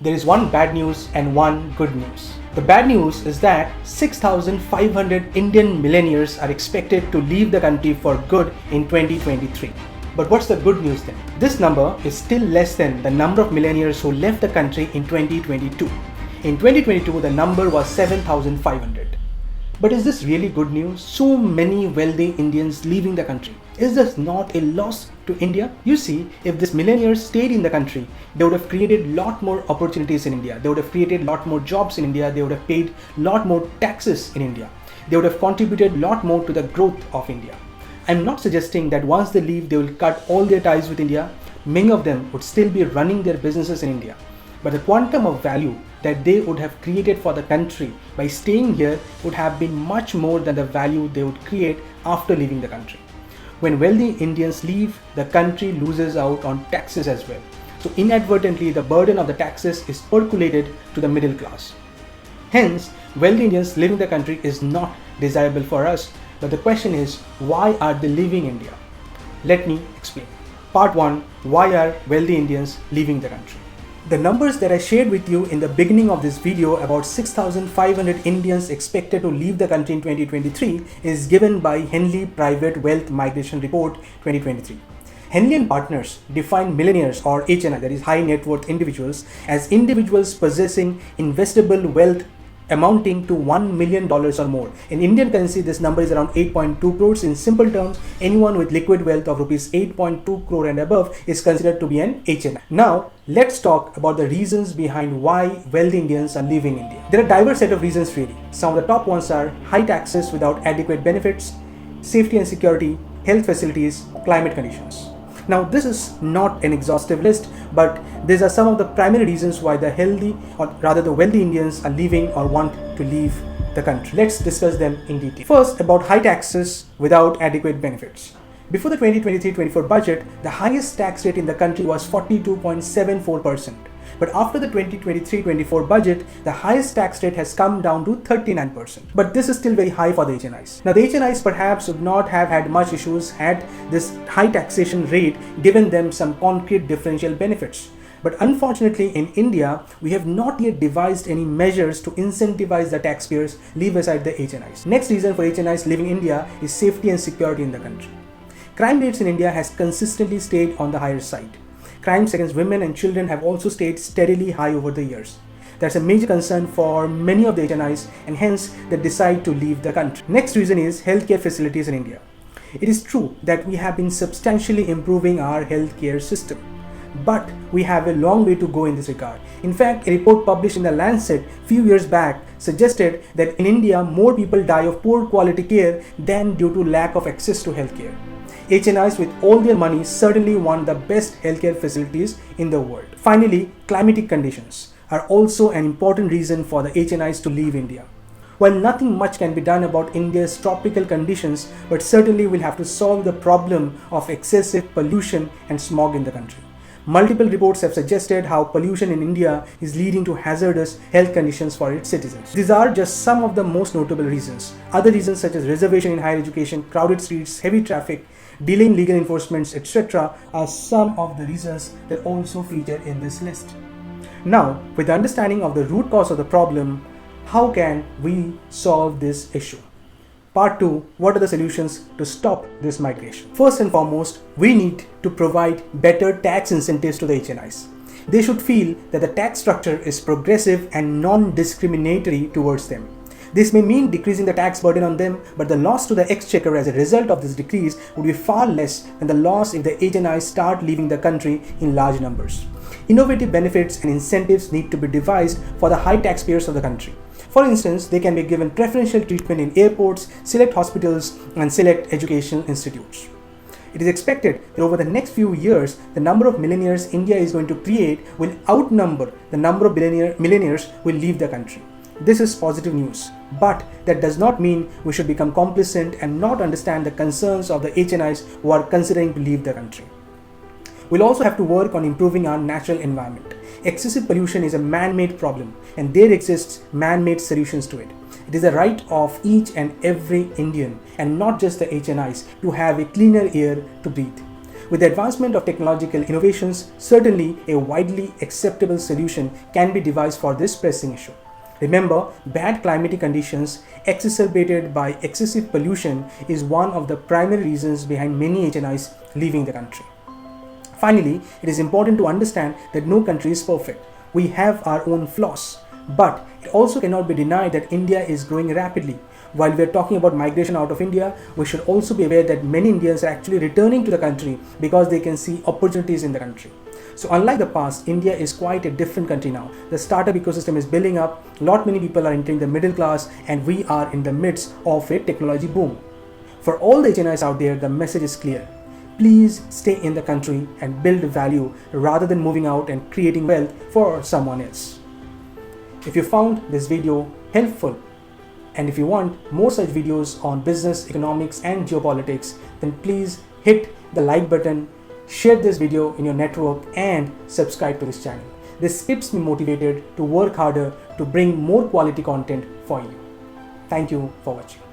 There is one bad news and one good news. The bad news is that 6,500 Indian millionaires are expected to leave the country for good in 2023. But what's the good news then? This number is still less than the number of millionaires who left the country in 2022. In 2022, the number was 7,500. But is this really good news? So many wealthy Indians leaving the country. Is this not a loss to India? You see, if these millionaires stayed in the country, they would have created a lot more opportunities in India. They would have created a lot more jobs in India. They would have paid a lot more taxes in India. They would have contributed a lot more to the growth of India. I'm not suggesting that once they leave, they will cut all their ties with India. Many of them would still be running their businesses in India. But the quantum of value that they would have created for the country by staying here would have been much more than the value they would create after leaving the country. When wealthy Indians leave, the country loses out on taxes as well. So inadvertently, the burden of the taxes is percolated to the middle class. Hence, wealthy Indians leaving the country is not desirable for us. But the question is, why are they leaving India? Let me explain. Part 1. Why are wealthy Indians leaving the country? The numbers that I shared with you in the beginning of this video about 6,500 Indians expected to leave the country in 2023 is given by Henley Private Wealth Migration Report 2023. Henley and Partners define millionaires or HNI, that is high net worth individuals, as individuals possessing investable wealth amounting to $1 million or more. In Indian currency, this number is around 8.2 crores. In simple terms, anyone with liquid wealth of rupees 8.2 crore and above is considered to be an HNI. Now, let's talk about the reasons behind why wealthy Indians are leaving India. There are a diverse set of reasons really. Some of the top ones are high taxes without adequate benefits, safety and security, health facilities, climate conditions. Now, this is not an exhaustive list, but these are some of the primary reasons why the wealthy Indians are leaving or want to leave the country. Let's discuss them in detail. First, about high taxes without adequate benefits. Before the 2023-24 budget, the highest tax rate in the country was 42.74%. But after the 2023-24 budget, the highest tax rate has come down to 39%. But this is still very high for the HNIs. Now, the HNIs perhaps would not have had much issues had this high taxation rate given them some concrete differential benefits. But unfortunately, in India, we have not yet devised any measures to incentivize the taxpayers, leave aside the HNIs. Next reason for HNIs leaving India is safety and security in the country. Crime rates in India has consistently stayed on the higher side. Crimes against women and children have also stayed steadily high over the years. That's a major concern for many of the HNIs, and hence they decide to leave the country. Next reason is healthcare facilities in India. It is true that we have been substantially improving our healthcare system, but we have a long way to go in this regard. In fact, a report published in the Lancet a few years back suggested that in India, more people die of poor quality care than due to lack of access to healthcare. HNIs with all their money certainly want the best healthcare facilities in the world. Finally, climatic conditions are also an important reason for the HNIs to leave India. While nothing much can be done about India's tropical conditions, but certainly we'll have to solve the problem of excessive pollution and smog in the country. Multiple reports have suggested how pollution in India is leading to hazardous health conditions for its citizens. These are just some of the most notable reasons. Other reasons such as reservation in higher education, crowded streets, heavy traffic, delay in legal enforcements, etc. are some of the reasons that also feature in this list. Now, with the understanding of the root cause of the problem, how can we solve this issue? Part 2. What are the solutions to stop this migration? First and foremost, we need to provide better tax incentives to the HNIs. They should feel that the tax structure is progressive and non-discriminatory towards them. This may mean decreasing the tax burden on them, but the loss to the exchequer as a result of this decrease would be far less than the loss if the HNIs start leaving the country in large numbers. Innovative benefits and incentives need to be devised for the high taxpayers of the country. For instance, they can be given preferential treatment in airports, select hospitals, and select educational institutes. It is expected that over the next few years, the number of millionaires India is going to create will outnumber the number of millionaires who will leave the country. This is positive news, but that does not mean we should become complacent and not understand the concerns of the HNIs who are considering to leave the country. We'll also have to work on improving our natural environment. Excessive pollution is a man-made problem, and there exists man-made solutions to it. It is the right of each and every Indian, and not just the HNIs, to have a cleaner air to breathe. With the advancement of technological innovations, certainly a widely acceptable solution can be devised for this pressing issue. Remember, bad climatic conditions exacerbated by excessive pollution is one of the primary reasons behind many HNIs leaving the country. Finally, it is important to understand that no country is perfect. We have our own flaws, but it also cannot be denied that India is growing rapidly. While we are talking about migration out of India, we should also be aware that many Indians are actually returning to the country because they can see opportunities in the country. So unlike the past, India is quite a different country now. The startup ecosystem is building up, many people are entering the middle class, and we are in the midst of a technology boom. For all the HNIs out there, the message is clear. Please stay in the country and build value rather than moving out and creating wealth for someone else. If you found this video helpful, and if you want more such videos on business, economics, and geopolitics, then please hit the like button, share this video in your network, and subscribe to this channel. This keeps me motivated to work harder to bring more quality content for you. Thank you for watching.